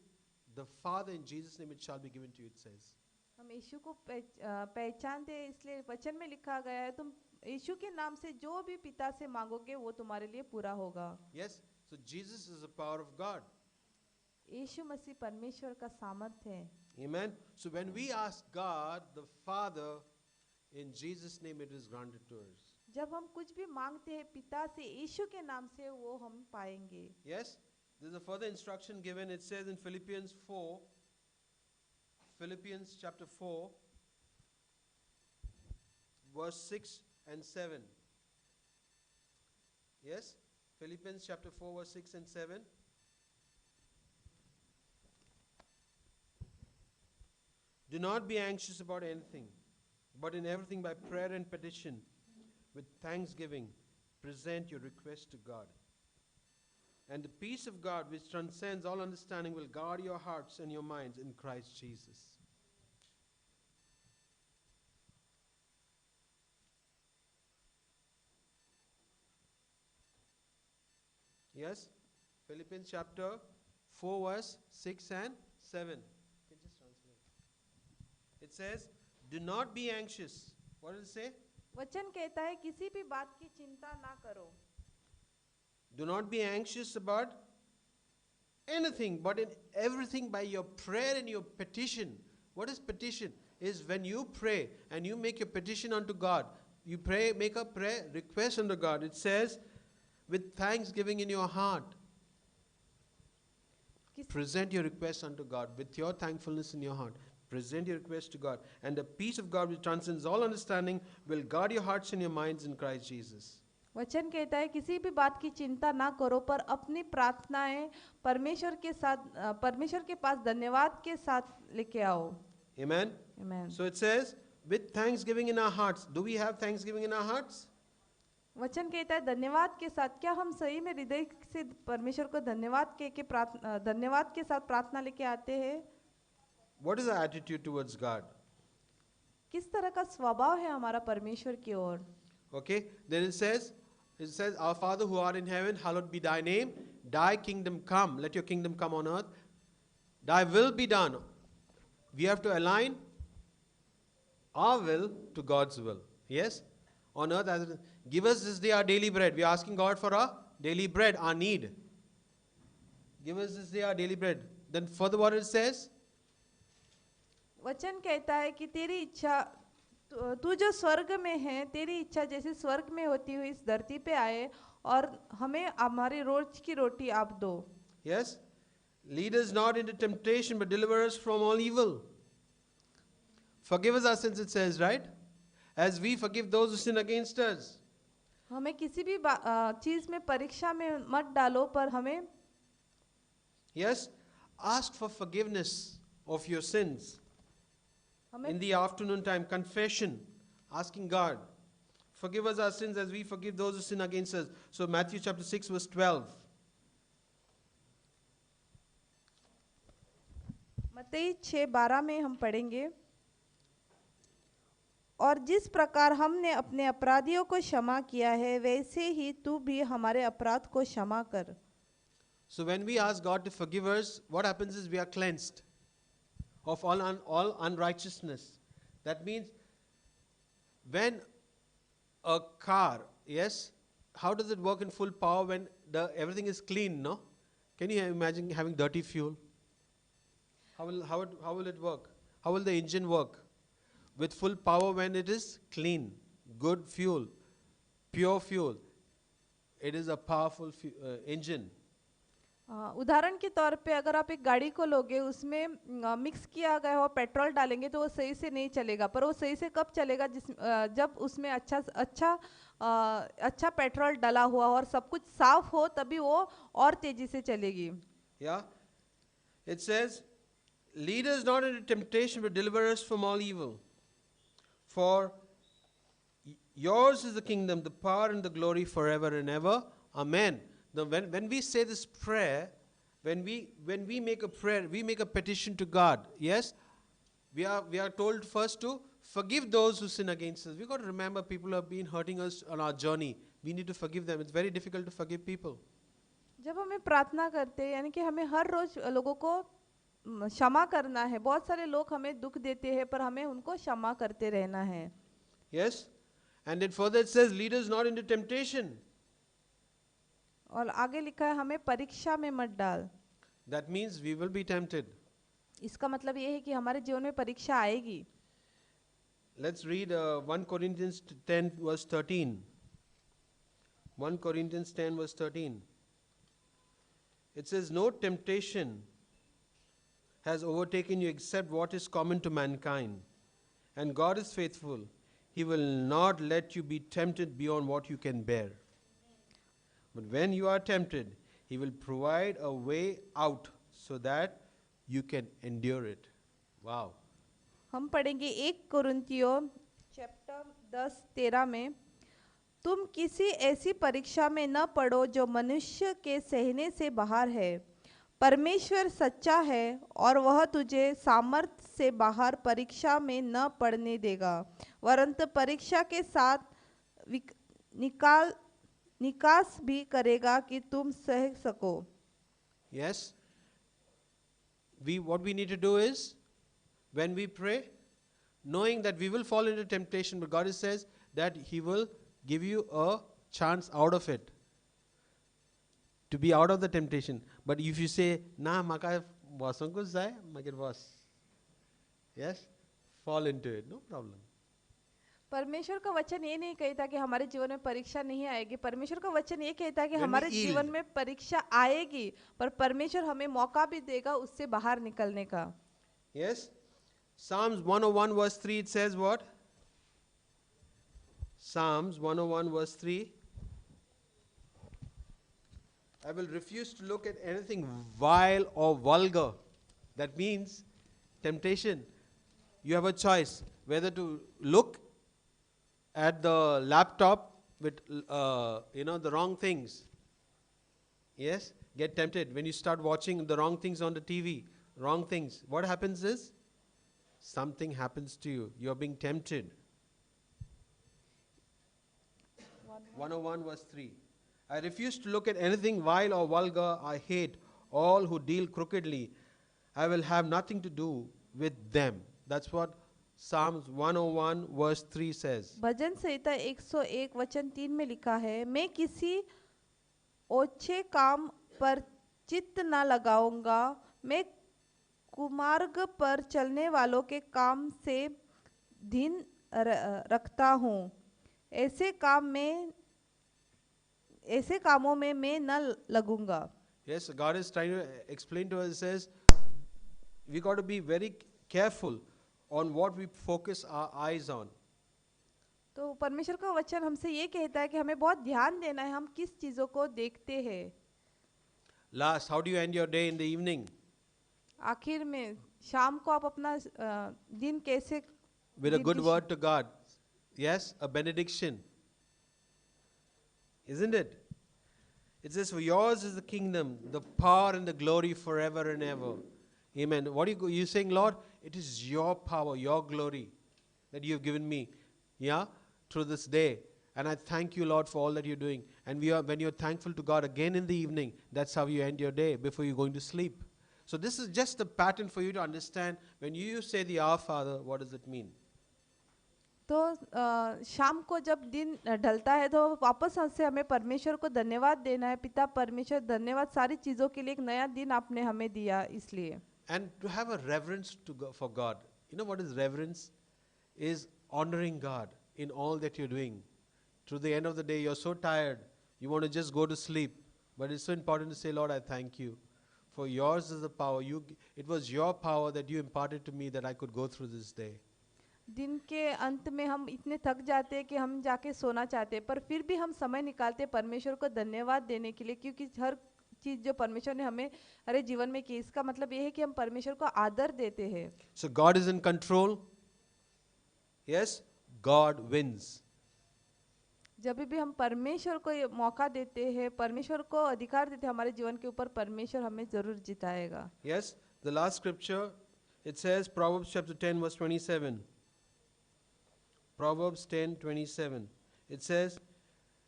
the Father in Jesus' name, it shall be given to you, it says. हम यीशु को पहचानते हैं, इसलिए वचन में लिखा गया है, तुम यीशु के नाम से जो भी पिता से मांगोगे वो तुम्हारे लिए पूरा होगा। Yes, so Jesus is the power of God. यीशु मसीह परमेश्वर का सामर्थ्य है। Amen. So when we ask God, the Father, in Jesus' name, it is granted to us. जब हम कुछ भी मांगते हैं पिता से यीशु के नाम से, वो हम पाएंगे। Yes, there's a further instruction given. It says in Philippians chapter 4, verse 6 and 7. Yes? Philippians chapter 4 verse 6 and 7. Do not be anxious about anything, but in everything by prayer and petition, with thanksgiving, present your request to God. And the peace of God, which transcends all understanding, will guard your hearts and your minds in Christ Jesus. Yes? Philippians chapter 4 verse 6 and 7. You can just translate. It says, do not be anxious. What does it say? वचन कहता है किसी भी बात की चिंता ना करो. Do not be anxious about anything, but in everything by your prayer and your petition. What is petition? Is when you pray and you make your petition unto God. You pray, make a prayer request unto God. It says, with thanksgiving in your heart. Present your request unto God with your thankfulness in your heart. Present your request to God. And the peace of God which transcends all understanding will guard your hearts and your minds in Christ Jesus. वचन कहता है किसी भी बात की चिंता ना करो, पर अपनी प्रार्थनाएं परमेश्वर के पास धन्यवाद के साथ लेके आओ. Amen. Amen. So it says, with thanksgiving in our hearts. Do we have thanksgiving in our hearts? वचन कहता है धन्यवाद के साथ. क्या हम सही में हृदय से परमेश्वर को धन्यवाद के साथ प्रार्थना लेके आते हैं? What is our attitude towards God? किस तरह का स्वभाव है हमारा परमेश्वर की ओर? Okay, then it says, our Father who art in heaven, hallowed be thy name. Thy kingdom come. Let your kingdom come on earth. Thy will be done. We have to align our will to God's will. Yes? On earth, as it is. Give us this day our daily bread. We are asking God for our daily bread, our need. Give us this day our daily bread. Then further what it says? वचन कहता है कि तेरी इच्छा, तू जो स्वर्ग में है, तेरी इच्छा जैसे स्वर्ग में होती हुई इस धरती पे आए, और हमें हमारी रोज की रोटी आप दो. Yes? Lead us not into temptation, but deliver us from all evil. Forgive us our sins, it says, right? As we forgive those who sin against us. हमें किसी भी चीज में परीक्षा में मत डालो, पर हमें Yes? Ask for forgiveness of your sins. In the afternoon time, confession, asking God, forgive us our sins as we forgive those who sin against us. So Matthew chapter 6 verse 12. मत्ती 6:12 में हम पढ़ेंगे, और जिस प्रकार हमने अपने अपराधियों को क्षमा किया है, वैसे ही तू भी हमारे अपराध को क्षमा कर. So when we ask God to forgive us, what happens is we are cleansed of all unrighteousness. That means when a car, yes, how does it work in full power when everything is clean, no? Can you imagine having dirty fuel? How will it work? How will the engine work? With full power when it is clean, good fuel, pure fuel. It is a powerful engine. उदाहरण के तौर पे अगर आप एक गाड़ी को लोगे, उसमें मिक्स किया गया हो पेट्रोल डालेंगे तो वो सही से नहीं चलेगा, पर वो सही से कब चलेगा? जब उसमें अच्छा पेट्रोल डाला हुआ और सब कुछ साफ हो, तभी वो और तेजी से चलेगी. Yeah, it says, lead us not into temptation, but deliver us from all evil. For yours is the kingdom, the power and the glory forever and ever. Amen. When we say this prayer, when we make a prayer, we make a petition to God. Yes, we are told first to forgive those who sin against us. We got to remember people have been hurting us on our journey. We need to forgive them. It's very difficult to forgive people. जब हमें प्रार्थना करते हैं, यानी कि हमें हर रोज लोगों को क्षमा करना है. बहुत सारे लोग हमें दुख देते हैं, पर हमें उनको क्षमा करते रहना है. Yes, and then further it says, lead us not into temptation. और आगे लिखा है हमें परीक्षा में मत डाल. That means we will be tempted. इसका मतलब ये है कि हमारे जीवन में परीक्षा आएगी. Let's read 1 Corinthians 10 verse 13. 1 Corinthians 10 verse 13. It says, no temptation has overtaken you except what is common to mankind. And God is faithful. He will not let you be tempted beyond what you can bear. But when you are tempted, He will provide a way out so that you can endure it. Wow. हम पढ़ेंगे 1 कुरिन्थियों chapter 10:13 में, तुम किसी ऐसी परीक्षा में न पड़ो जो मनुष्य के सहने से बाहर है। परमेश्वर सच्चा है और वह तुझे सामर्थ्य से बाहर परीक्षा में न पड़ने देगा, वरंतु परीक्षा के साथ निकास भी करेगा कि तुम सह सको। Yes. What we need to do is, when we pray, knowing that we will fall into temptation, but God says that He will give you a chance out of it, to be out of the temptation. But if you say, "Na, maka wasong ko zay, maker was," yes, fall into it, no problem. परमेश्वर का वचन ये नहीं कहता कि हमारे जीवन में परीक्षा नहीं आएगी। परमेश्वर का वचन ये कहता है कि When we हमारे yield. जीवन में परीक्षा आएगी, पर परमेश्वर हमें मौका भी देगा उससे बाहर निकलने का। Yes. Psalms 101 verse 3, it says what? Psalms 101 verse 3. I will refuse to look at anything vile or vulgar. That means temptation. You have a choice whether to look at the laptop with the wrong things. Yes, get tempted when you start watching the wrong things on the TV, wrong things. What happens is something happens to you. You are being tempted. 101 verse 3. I refuse to look at anything vile or vulgar. I hate all who deal crookedly. I will have nothing to do with them. That's what Psalms 101 verse 3 says. भजन संहिता 101 वचन 3 में लिखा है, मैं किसी ओछे काम पर चित्त न लगाऊंगा, मैं कुमार्ग पर चलने वालों के काम से धीन रखता हूँ। ऐसे कामों में मैं न लगूंगा। Yes, God is trying to explain to us. He says we got to be very careful on what we focus our eyes on. तो परमेश्वर का वचन हमसे ये कहता है कि हमें बहुत ध्यान देना है हम किस चीजों को देखते हैं। Last, how do you end your day in the evening? आखिर में शाम को आप अपना दिन कैसे With a good word to God. Yes, a benediction. Isn't it? It says, for yours is the kingdom, the power and the glory forever and ever. Amen. What are you saying, Lord? It is your power, your glory that you have given me, through this day. And I thank you, Lord, for all that you're doing. And when you're thankful to God again in the evening, that's how you end your day before you're going to sleep. So this is just a pattern for you to understand. When you say the Our Father, what does it mean? तो शाम को जब दिन ढलता है तो वापस से हमें परमेश्वर को धन्यवाद देना है। पिता परमेश्वर धन्यवाद सारी चीज़ों के लिए, एक नया दिन आपने हमें दिया इसलिए। And to have a reverence for God. You know what is reverence? Is honoring God in all that you're doing. To the end of the day, you're so tired, you want to just go to sleep. But it's so important to say, Lord, I thank you. For yours is the power. It was your power that you imparted to me that I could go through this day. दिन के अंत में हम इतने थक जाते हैं कि हम जाके सोना चाहते हैं, पर फिर भी हम समय निकालते हैं परमेश्वर को धन्यवाद देने के लिए, क्योंकि हर चीज जो परमेश्वर ने हमें हमारे जीवन में की, इसका मतलब ये है कि हम परमेश्वर को आदर देते हैं। So God is in control. Yes, God wins. जब भी हम परमेश्वर को ये मौका देते हैं, परमेश्वर को अधिकार देते हैं हमारे जीवन के ऊपर, परमेश्वर हमें जरूर जिताएगा। Yes, the last scripture, it says Proverbs chapter 10 verse 27. Proverbs 10:27. It says,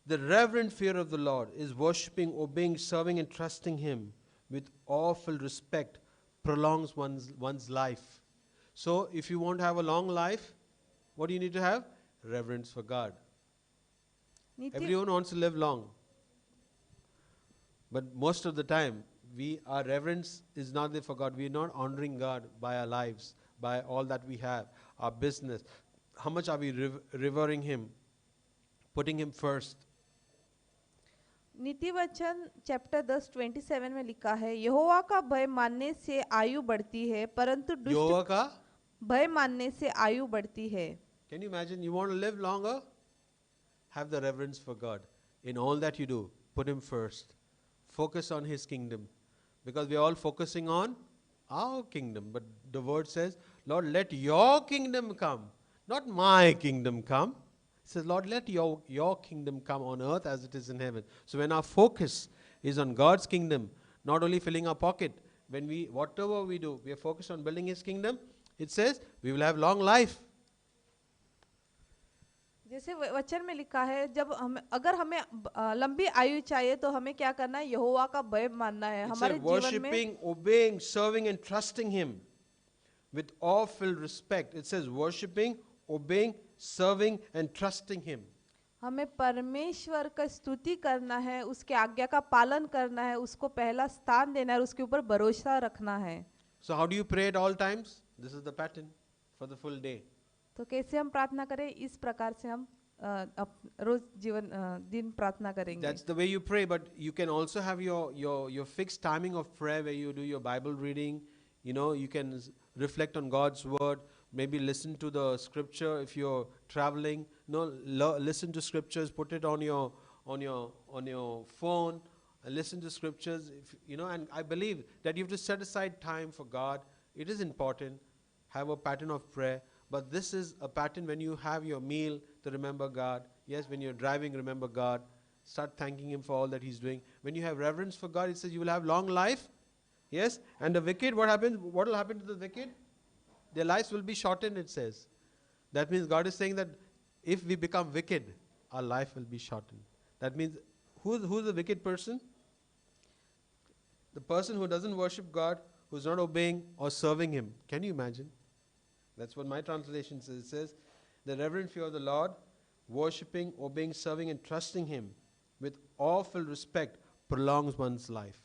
the reverent fear of the Lord is worshipping, obeying, serving and trusting Him with awful respect prolongs one's life. So if you want to have a long life, what do you need to have? Reverence for God. Everyone wants to live long. But most of the time, our reverence is not there for God. We are not honoring God by our lives, by all that we have, our business. How much are we revering Him, putting Him first? नीति वचन chapter 10:27 में लिखा है, यहोवा का भय मानने से आयु बढ़ती है, परंतु दुष्ट यहोवा का भय मानने से आयु बढ़ती है। Can you imagine? You want to live longer? Have the reverence for God. In all that you do, put Him first. Focus on His kingdom. Because we are all focusing on our kingdom. But the word says, Lord, let your kingdom come. Not my kingdom come. It says, Lord, let your kingdom come on earth as it is in heaven. So when our focus is on God's kingdom, not only filling our pocket, when whatever we do, we are focused on building His kingdom, it says, we will have long life. जैसे वचन में लिखा है, जब हम अगर हमें लंबी आयु चाहिए तो हमें क्या करना है, यहोवा का भय मानना है It हमारे says, जीवन में. worshipping, obeying, serving, and trusting Him with awe-filled respect. It says, worshipping, obeying, serving, and trusting Him. हमें परमेश्वर का स्तुति करना है, उसके आज्ञा का पालन करना है, उसको पहला स्थान देना है और उसके ऊपर भरोसा रखना है. So how do you pray at all times? This is the pattern for the full day. तो कैसे हम प्रार्थना करें? इस प्रकार से हम रोज दिन प्रार्थना करेंगे. That's the way you pray, but you can also have your fixed timing of prayer where you do your Bible reading. You know, you can reflect on God's word, maybe listen to the scripture if you're traveling. Listen to scriptures, put it on your phone, and listen to scriptures. And I believe that you have to set aside time for God. It is important. Have a pattern of prayer. But this is a pattern when you have your meal to remember God. Yes, when you're driving, remember God. Start thanking Him for all that He's doing. When you have reverence for God, it says you will have long life. Yes, and the wicked, what happens? What will happen to the wicked? Their lives will be shortened, it says. That means God is saying that if we become wicked, our life will be shortened. That means who's the wicked person? The person who doesn't worship God, who's not obeying or serving Him. Can you imagine? That's what my translation says. It says, the reverent fear of the Lord, worshipping, obeying, serving, and trusting Him with awe-filled respect prolongs one's life.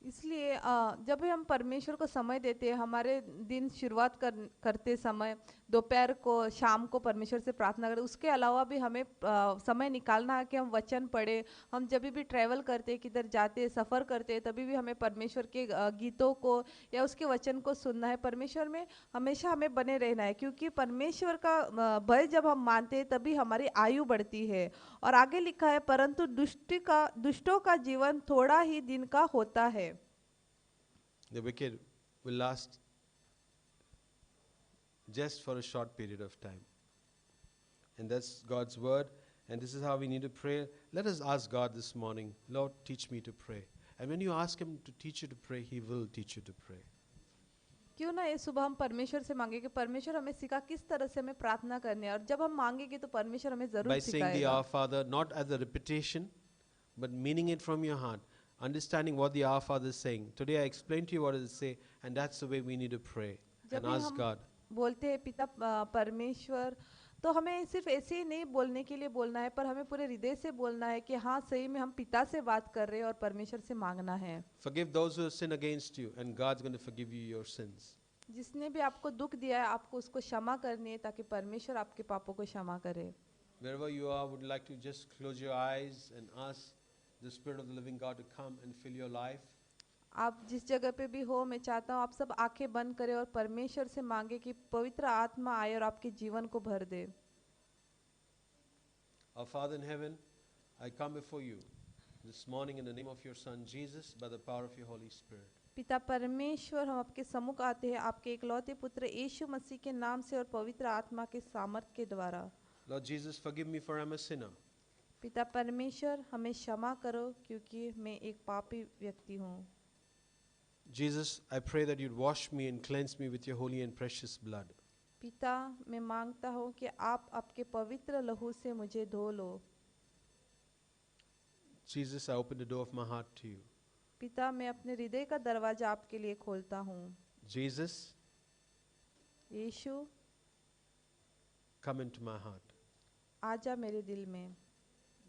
इसलिए जब भी हम परमेश्वर को समय देते हैं, हमारे दिन शुरुआत करते समय दोपहर को, शाम को परमेश्वर से प्रार्थना करें. उसके अलावा भी हमें समय निकालना है कि हम वचन पढ़े. हम जब भी ट्रैवल करते, किधर जाते, सफ़र करते, तभी भी हमें परमेश्वर के गीतों को या उसके वचन को सुनना है. परमेश्वर में हमेशा हमें बने रहना है, क्योंकि परमेश्वर का भय जब हम मानते हैं तभी हमारी आयु बढ़ती है. और आगे लिखा है, परंतु दुष्टों का जीवन थोड़ा ही दिन का होता है. The wicked will last just for a short period of time. And that's God's word. And this is how we need to pray. Let us ask God this morning, Lord, teach me to pray. And when you ask Him to teach you to pray, He will teach you to pray. क्यों ना ये सुबह हम परमेश्वर से मांगे कि परमेश्वर हमें सिखा किस तरह से हमें प्रार्थना करनी है. और जब हम मांगेंगे तो परमेश्वर हमें जरूर By saying the सिखाएगा. Our Father, not as a repetition, but meaning it from your heart. Understanding what the Our Father is saying. Today I explained to you what does it say, and that's the way we need to pray जब and भी ask हम God. बोलते हैं पिता परमेश्वर, तो हमें सिर्फ ऐसे ही नहीं बोलने के लिए बोलना है, पर हमें पूरे हृदय से बोलना है कि हाँ, सही में हम पिता से बात कर रहे हैं और परमेश्वर से मांगना है. Forgive those who have sinned against you, and God's going to forgive you your sins. जिसने भी आपको दुख दिया है, आपको उसको क्षमा करनी है ताकि परमेश्वर आपके पापों को क्षमा करे. Wherever you are, would like to just close your eyes and ask the Spirit of the living God to come and fill your life. आप जिस जगह पे भी हो, मैं चाहता हूँ आप सब आंखें बंद करें और परमेश्वर से मांगे कि पवित्र आत्मा आए और आपके जीवन को भर दे. Our Father in heaven, I come before you this morning in the name of your Son Jesus by the power of your Holy Spirit. पिता परमेश्वर, हम आपके सम्मुख आते हैं आपके इकलौते पुत्र यीशु मसीह के नाम से और पवित्र आत्मा के सामर्थ के द्वारा. Lord Jesus, forgive me for I'm a sinner. पिता परमेश्वर, हमें क्षमा करो क्योंकि मैं एक पापी व्यक्ति हूँ. Jesus, I pray that you'd wash me and cleanse me with your holy and precious blood. पिता, मैं मांगता हूँ कि आप आपके पवित्र लहू से मुझे धो लो. Jesus, I open the door of my heart to you. पिता, मैं अपने हृदय का दरवाजा आपके लिए खोलता हूँ. Jesus, Yeshu, come into my heart. आजा मेरे दिल में.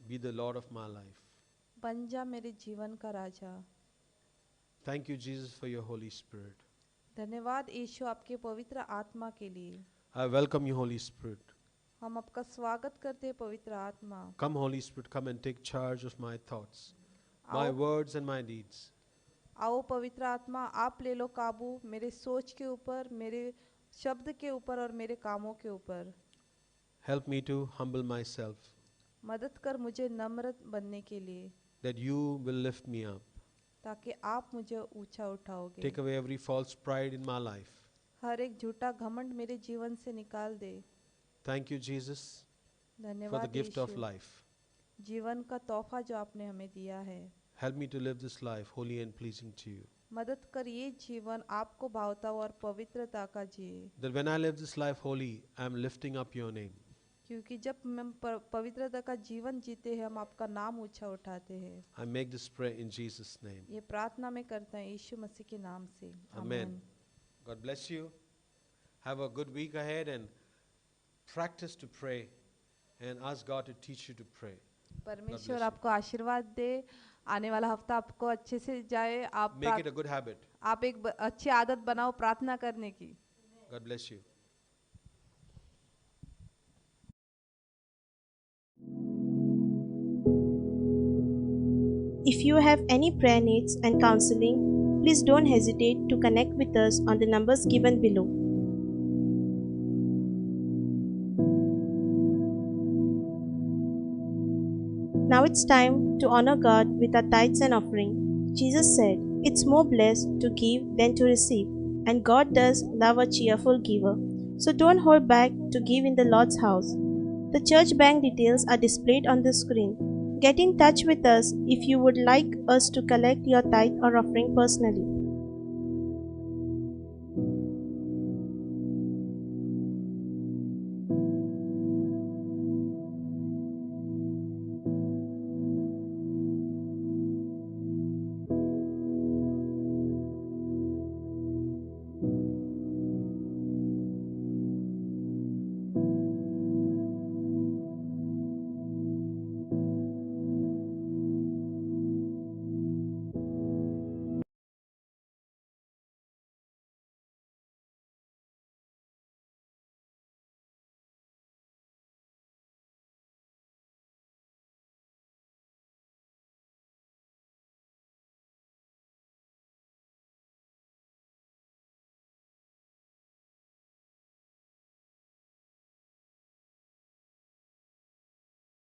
Be the Lord of my life. बन जा मेरे जीवन का राजा. Thank you, Jesus, for your Holy Spirit. धन्यवाद यीशु आपके पवित्र आत्मा के लिए. I welcome you, Holy Spirit. हम आपका स्वागत करते हैं पवित्र आत्मा. Come, Holy Spirit, come and take charge of my thoughts, my आओ, words and my deeds. आओ पवित्र आत्मा, आप ले लो काबू मेरे सोच के ऊपर, मेरे शब्द के ऊपर और मेरे कामों के ऊपर। Help me to humble myself, मदद कर मुझे नम्र बनने के लिए, that you will lift me up. ताकि आप मुझे ऊंचा उठाओगे। Take away every false pride in my life. हर एक झूठा घमंड मेरे जीवन से निकाल दे। Thank you, Jesus, for the धन्यवाद gift of यीशु, life. जीवन का तोहफा जो आपने हमें दिया है। Help me to live this life holy and pleasing to you. मदद कर ये जीवन आपको भावता हुआ और पवित्रता का जिए, That when I live this life holy, I am lifting up your name. क्योंकि जब हम पवित्रता का जीवन जीते हैं हम आपका नाम ऊंचा उठाते हैं। I make this prayer in Jesus' name. ये प्रार्थना में करते हैं यीशु मसीह के नाम से, Amen. God bless you. Have a good week ahead and practice to pray and ask God to teach you to pray. परमेश्वर आपको आशीर्वाद दे, आने वाला हफ्ता आपको अच्छे से जाए। आप Make it a good habit. आप एक अच्छी आदत बनाओ प्रार्थना करने की। God bless you. If you have any prayer needs and counseling, please don't hesitate to connect with us on the numbers given below. Now it's time to honor God with our tithes and offering. Jesus said, "It's more blessed to give than to receive," and God does love a cheerful giver. So don't hold back to give in the Lord's house. The church bank details are displayed on the screen. Get in touch with us if you would like us to collect your tithe or offering personally.